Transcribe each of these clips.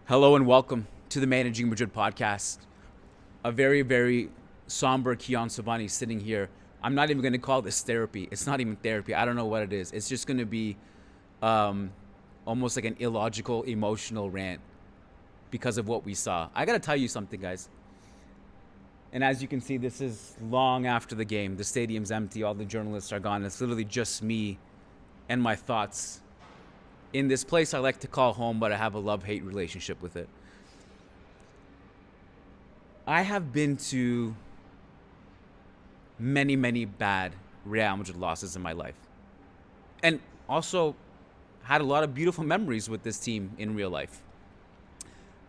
Hello and welcome to the Managing Madrid Podcast. A very, very somber Kiyan Sobhani sitting here. I'm not even going to call this therapy. It's not even therapy. I don't know what it is. It's just going to be almost like an illogical, emotional rant because of what we saw. I got to tell you something, guys. And as you can see, this is long after the game. The stadium's empty. All the journalists are gone. It's literally just me and my thoughts in this place I like to call home, but I have a love-hate relationship with it. I have been to many, many bad Real Madrid losses in my life. And also had a lot of beautiful memories with this team in real life.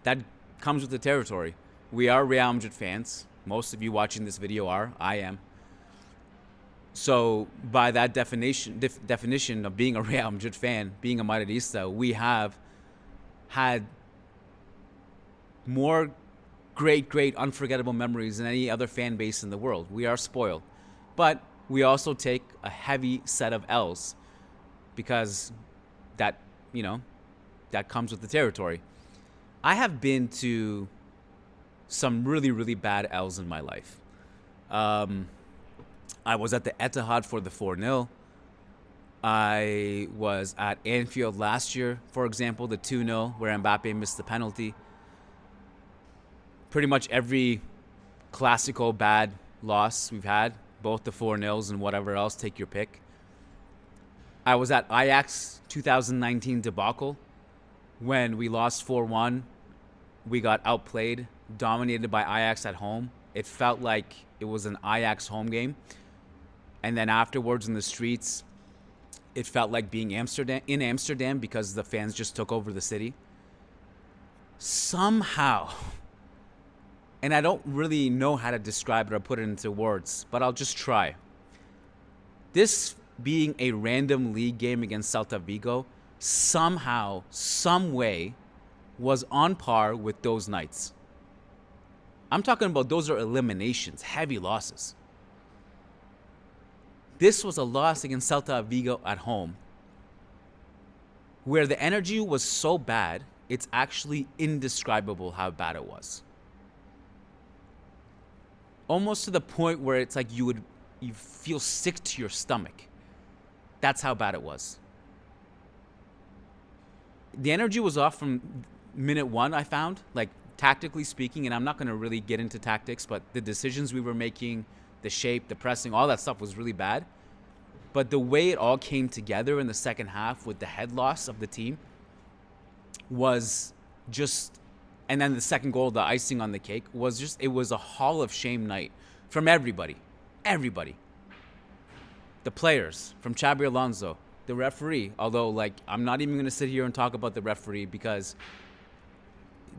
That comes with the territory. We are Real Madrid fans. Most of you watching this video are. I am. So by that definition of being a Real Madrid fan, being a Madridista, we have had more great, unforgettable memories than any other fan base in the world. We are spoiled. But we also take a heavy set of L's because that comes with the territory. I have been to some really, really bad L's in my life. I was at the Etihad for the 4-0. I was at Anfield last year, for example, the 2-0 where Mbappe missed the penalty. Pretty much every classical bad loss we've had, both the 4-0s and whatever else, take your pick. I was at Ajax 2019 debacle when we lost 4-1. We got outplayed, dominated by Ajax at home. It felt like it was an Ajax home game. And then afterwards in the streets, it felt like being in Amsterdam because the fans just took over the city. Somehow, and I don't really know how to describe it or put it into words, but I'll just try. This being a random league game against Celta Vigo, somehow, some way, was on par with those nights. I'm talking about those are eliminations, heavy losses. This was a loss against Celta Vigo at home, where the energy was so bad, it's actually indescribable how bad it was. Almost to the point where it's like you feel sick to your stomach. That's how bad it was. The energy was off from minute one, I found, like tactically speaking, and I'm not going to really get into tactics, but the decisions we were making, the shape, the pressing, all that stuff was really bad. But the way it all came together in the second half with the head loss of the team was just, and then the second goal, the icing on the cake, was just, it was a hall of shame night from everybody. Everybody. The players, from Xabi Alonso, the referee, although I'm not even going to sit here and talk about the referee because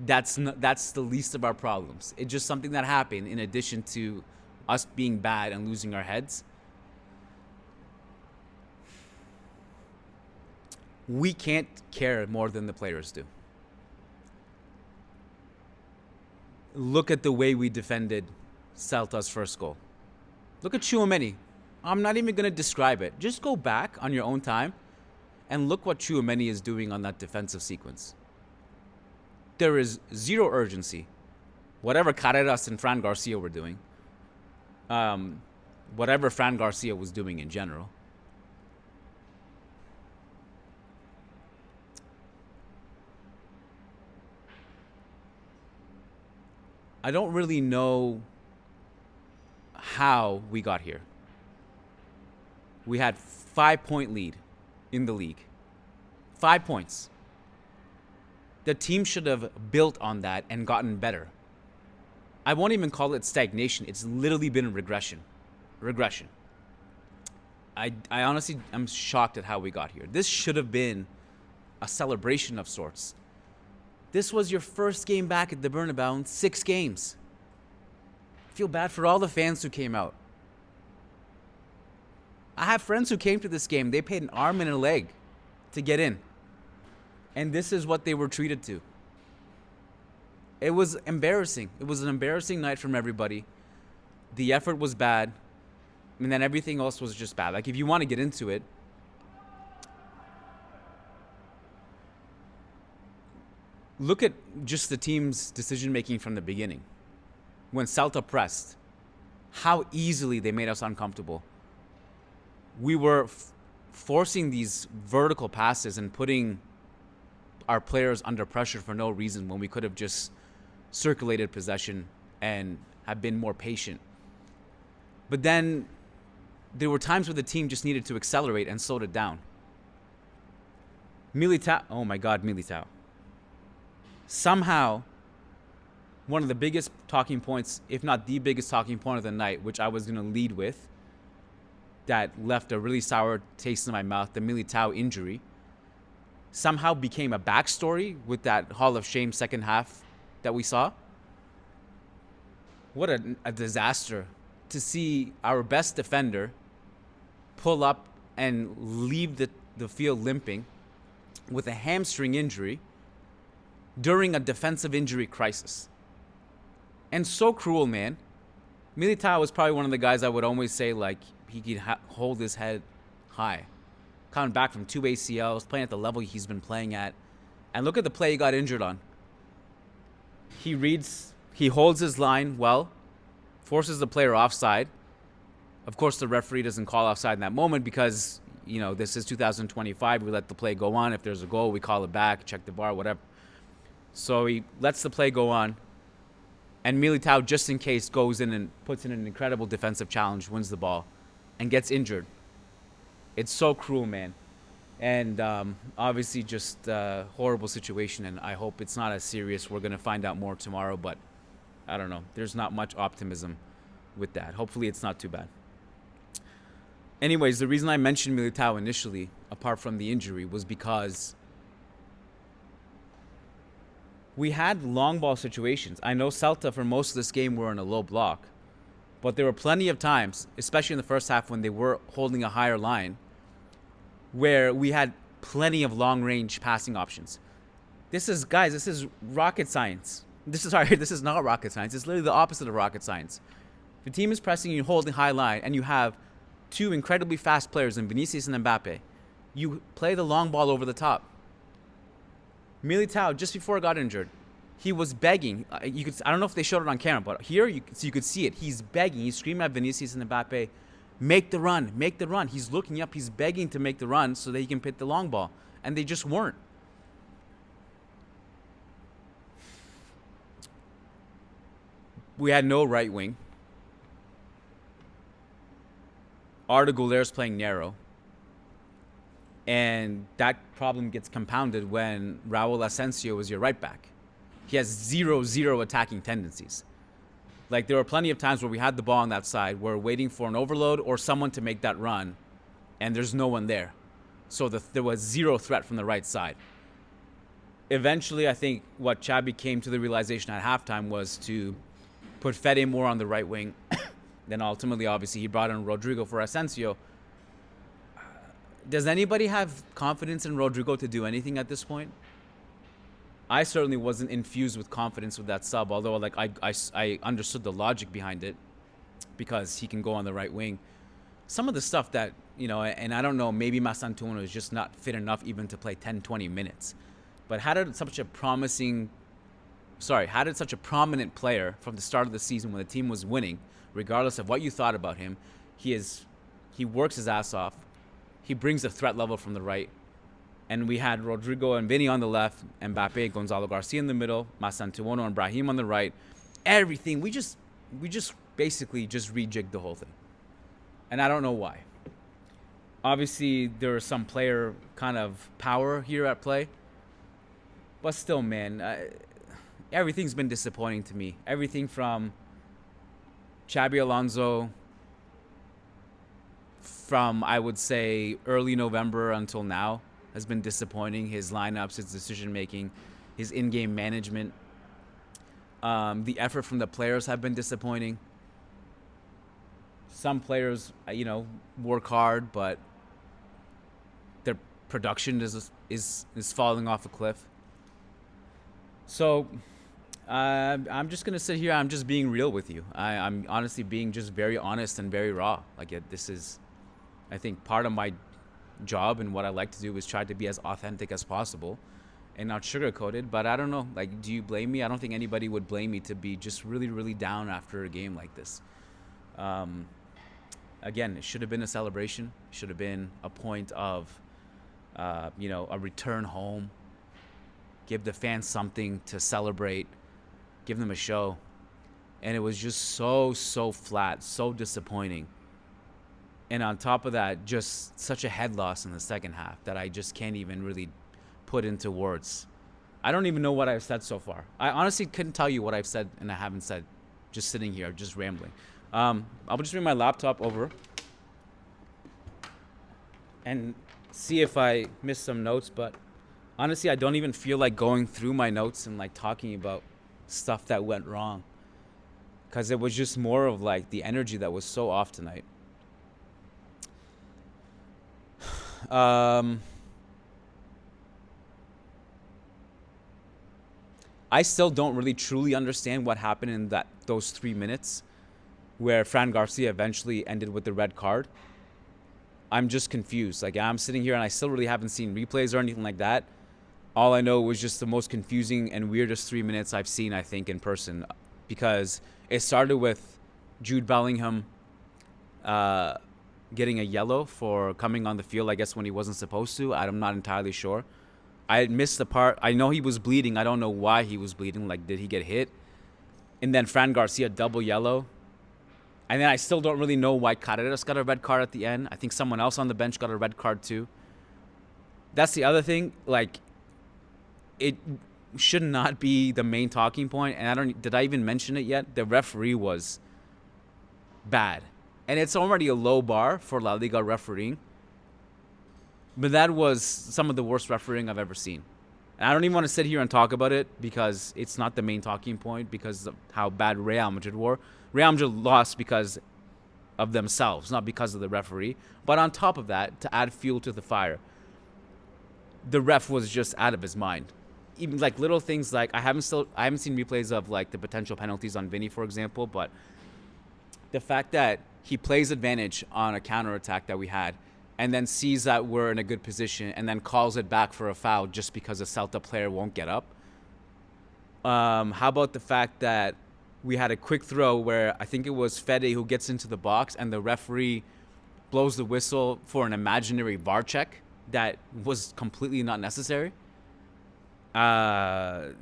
that's the least of our problems. It's just something that happened in addition to us being bad and losing our heads. We can't care more than the players do. Look at the way we defended Celta's first goal. Look at Tchouaméni. I'm not even going to describe it. Just go back on your own time and look what Tchouaméni is doing on that defensive sequence. There is zero urgency. Whatever Carreras and Fran Garcia were doing, whatever Fran Garcia was doing in general, I don't really know how we got here. We had 5-point lead in the league. 5 points. The team should have built on that and gotten better. I won't even call it stagnation. It's literally been regression. I honestly am shocked at how we got here. This should have been a celebration of sorts. This was your first game back at the Bernabeu in 6 games. I feel bad for all the fans who came out. I have friends who came to this game. They paid an arm and a leg to get in. And this is what they were treated to. It was embarrassing. It was an embarrassing night from everybody. The effort was bad. And then everything else was just bad. Like, if you want to get into it, look at just the team's decision-making from the beginning. When Celta pressed, how easily they made us uncomfortable. We were forcing these vertical passes and putting our players under pressure for no reason when we could have just circulated possession and have been more patient. But then there were times where the team just needed to accelerate and slowed it down. Militau, oh my God, Militau. Somehow, one of the biggest talking points, if not the biggest talking point of the night, which I was going to lead with, that left a really sour taste in my mouth, the Militau injury, somehow became a backstory with that Hall of Shame second half that we saw. What a disaster to see our best defender pull up and leave the field limping with a hamstring injury during a defensive injury crisis. And so cruel, man. Militau was probably one of the guys I would always say, like, he could hold his head high. Coming back from 2 ACLs, playing at the level he's been playing at. And look at the play he got injured on. He holds his line well, forces the player offside. Of course, the referee doesn't call offside in that moment because, this is 2025. We let the play go on. If there's a goal, we call it back, check the VAR, whatever. So he lets the play go on. And Militau, just in case, goes in and puts in an incredible defensive challenge, wins the ball, and gets injured. It's so cruel, man. And obviously just a horrible situation, and I hope it's not as serious. We're going to find out more tomorrow, but I don't know. There's not much optimism with that. Hopefully it's not too bad. Anyways, the reason I mentioned Militau initially, apart from the injury, was because we had long ball situations. I know Celta, for most of this game, were in a low block. But there were plenty of times, especially in the first half when they were holding a higher line, where we had plenty of long-range passing options. This is rocket science. This is not rocket science. It's literally the opposite of rocket science. If the team is pressing you, holding high line, and you have two incredibly fast players in Vinicius and Mbappe, you play the long ball over the top. Militau, just before he got injured, he was begging. I don't know if they showed it on camera, but here you could see it. He's begging. He's screaming at Vinicius and Mbappe, make the run, make the run. He's looking up. He's begging to make the run so that he can hit the long ball. And they just weren't. We had no right wing. Arda Güler's playing narrow. And that problem gets compounded when Raul Asensio is your right back. He has zero attacking tendencies. Like, there were plenty of times where we had the ball on that side, we're waiting for an overload or someone to make that run, and there's no one there. So there was zero threat from the right side. Eventually, I think what Xabi came to the realization at halftime was to put Fede more on the right wing. Then ultimately, obviously, he brought in Rodrigo for Asensio. Does anybody have confidence in Rodrigo to do anything at this point? I certainly wasn't infused with confidence with that sub, although I understood the logic behind it because he can go on the right wing. Some of the stuff that, and I don't know, maybe Masantuono is just not fit enough even to play 10, 20 minutes. But how did such a prominent player from the start of the season when the team was winning, regardless of what you thought about him, he works his ass off. He brings the threat level from the right. And we had Rodrigo and Vini on the left, Mbappe, Gonzalo Garcia in the middle, Masantuono and Brahim on the right. Everything. We just basically just rejigged the whole thing. And I don't know why. Obviously, there is some player kind of power here at play. But still, man, everything's been disappointing to me. Everything from Xabi Alonso from, I would say, early November until now has been disappointing. His lineups, his decision-making, his in-game management. The effort from the players have been disappointing. Some players, work hard, but their production is falling off a cliff. So I'm just going to sit here. I'm just being real with you. I'm honestly being just very honest and very raw. This is, I think, part of my job, and what I like to do is try to be as authentic as possible. and not sugarcoated. But I don't know. Like, do you blame me? I don't think anybody would blame me to be just really, really down after a game like this. Again, it should have been a celebration. It should have been a point of, a return home. Give the fans something to celebrate. Give them a show. And it was just so flat, so disappointing. And on top of that, just such a head loss in the second half that I just can't even really put into words. I don't even know what I've said so far. I honestly couldn't tell you what I've said and I haven't said, just sitting here, just rambling. I'll just bring my laptop over and see if I missed some notes, but honestly, I don't even feel like going through my notes and like talking about stuff that went wrong, because it was just more of like the energy that was so off tonight. I still don't really truly understand what happened in those 3 minutes where Fran Garcia eventually ended with the red card. I'm just confused. Like, I'm sitting here and I still really haven't seen replays or anything like that. All I know was just the most confusing and weirdest 3 minutes I've seen, I think, in person, because it started with Jude Bellingham getting a yellow for coming on the field, I guess, when he wasn't supposed to. I'm not entirely sure. I missed the part. I know he was bleeding. I don't know why he was bleeding. Like, did he get hit? And then Fran Garcia, double yellow. And then I still don't really know why Carreras got a red card at the end. I think someone else on the bench got a red card too. That's the other thing. Like, it should not be the main talking point. And did I even mention it yet? The referee was bad. And it's already a low bar for La Liga refereeing. But that was some of the worst refereeing I've ever seen. And I don't even want to sit here and talk about it because it's not the main talking point because of how bad Real Madrid were. Real Madrid lost because of themselves, not because of the referee. But on top of that, to add fuel to the fire, the ref was just out of his mind. Even like little things like I haven't seen replays of like the potential penalties on Vinny, for example, but the fact that he plays advantage on a counterattack that we had and then sees that we're in a good position and then calls it back for a foul just because a Celta player won't get up. How about the fact that we had a quick throw where I think it was Fede who gets into the box and the referee blows the whistle for an imaginary VAR check that was completely not necessary. The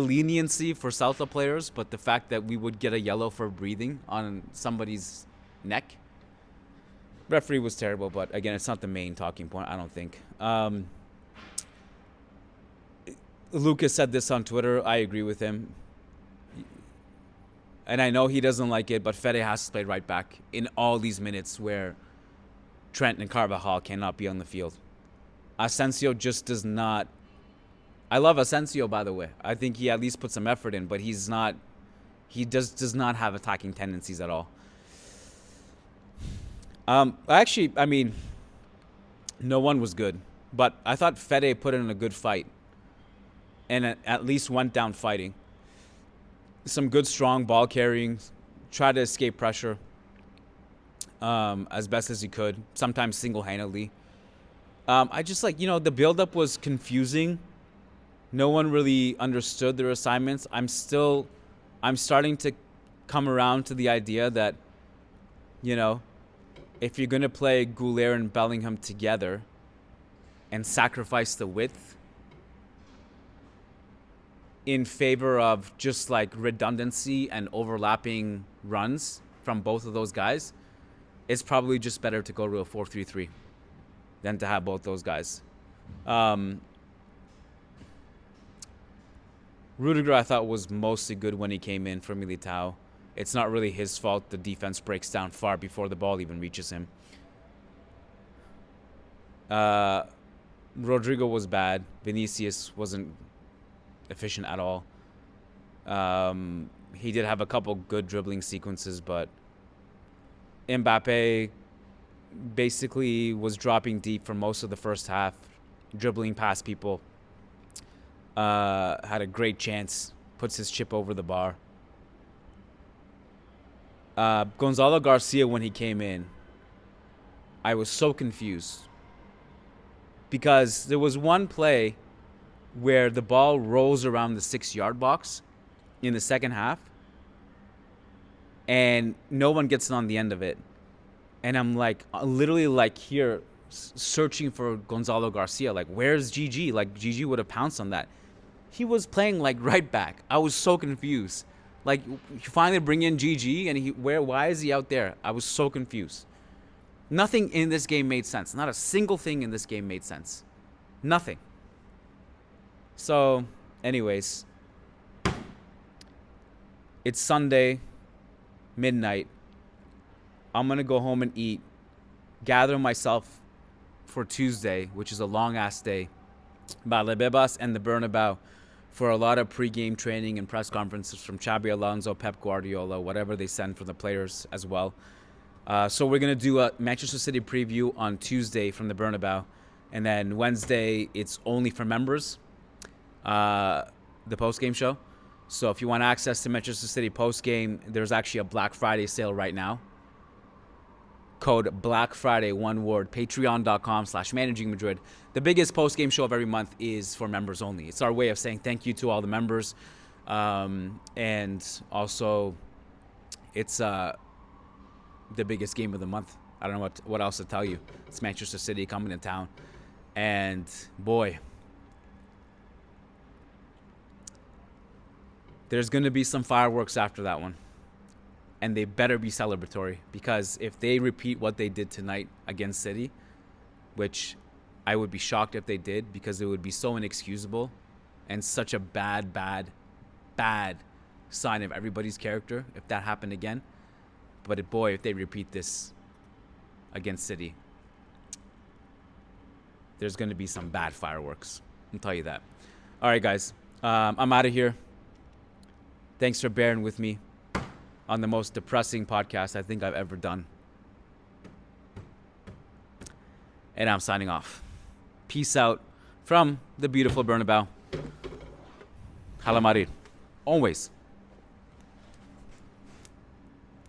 leniency for Celta players, but the fact that we would get a yellow for breathing on somebody's neck. Referee was terrible, but again, it's not the main talking point, I don't think. Lucas said this on Twitter. I agree with him. And I know he doesn't like it, but Fede has to play right back in all these minutes where Trent and Carvajal cannot be on the field. Asensio just does not. I love Asensio, by the way. I think he at least put some effort in, but he's not. He does not have attacking tendencies at all. Actually, I mean, no one was good, but I thought Fede put in a good fight, and at least went down fighting. Some good, strong ball carrying, tried to escape pressure as best as he could, sometimes single-handedly. I just the build-up was confusing. No one really understood their assignments. I'm starting to come around to the idea that, if you're going to play Goulet and Bellingham together and sacrifice the width in favor of just redundancy and overlapping runs from both of those guys, it's probably just better to go to a 4-3-3 than to have both those guys. Rudiger, I thought, was mostly good when he came in for Militau. It's not really his fault. The defense breaks down far before the ball even reaches him. Rodrigo was bad. Vinicius wasn't efficient at all. He did have a couple good dribbling sequences, but Mbappe basically was dropping deep for most of the first half, dribbling past people. Had a great chance, puts his chip over the bar. Gonzalo Garcia, when he came in, I was so confused because there was one play where the ball rolls around the 6-yard box in the second half and no one gets on the end of it. And I'm like, literally like here searching for Gonzalo Garcia. Like, where's GG? Like, GG would have pounced on that. He was playing like right back. I was so confused. Like, you finally bring in GG and why is he out there? I was so confused. Nothing in this game made sense. Not a single thing in this game made sense. Nothing. So, anyways, it's Sunday, midnight. I'm going to go home and eat, gather myself for Tuesday, which is a long-ass day, Bebas and the Bernabeu, for a lot of pre-game training and press conferences from Xabi Alonso, Pep Guardiola, whatever they send for the players as well. So we're going to do a Manchester City preview on Tuesday from the Bernabeu. And then Wednesday, it's only for members, the post-game show. So if you want access to Manchester City post-game, there's actually a Black Friday sale right now. Code Black Friday, one word, patreon.com/Managing Madrid. The biggest post-game show of every month is for members only. It's our way of saying thank you to all the members. And also, it's the biggest game of the month. I don't know what else to tell you. It's Manchester City coming to town. And boy, there's going to be some fireworks after that one. And they better be celebratory, because if they repeat what they did tonight against City, which I would be shocked if they did, because it would be so inexcusable and such a bad sign of everybody's character if that happened again. But boy, if they repeat this against City, there's going to be some bad fireworks. I'll tell you that. All right, guys. I'm out of here. Thanks for bearing with me on the most depressing podcast I think I've ever done. And I'm signing off. Peace out from the beautiful Bernabeu. Hala Madrid. Always.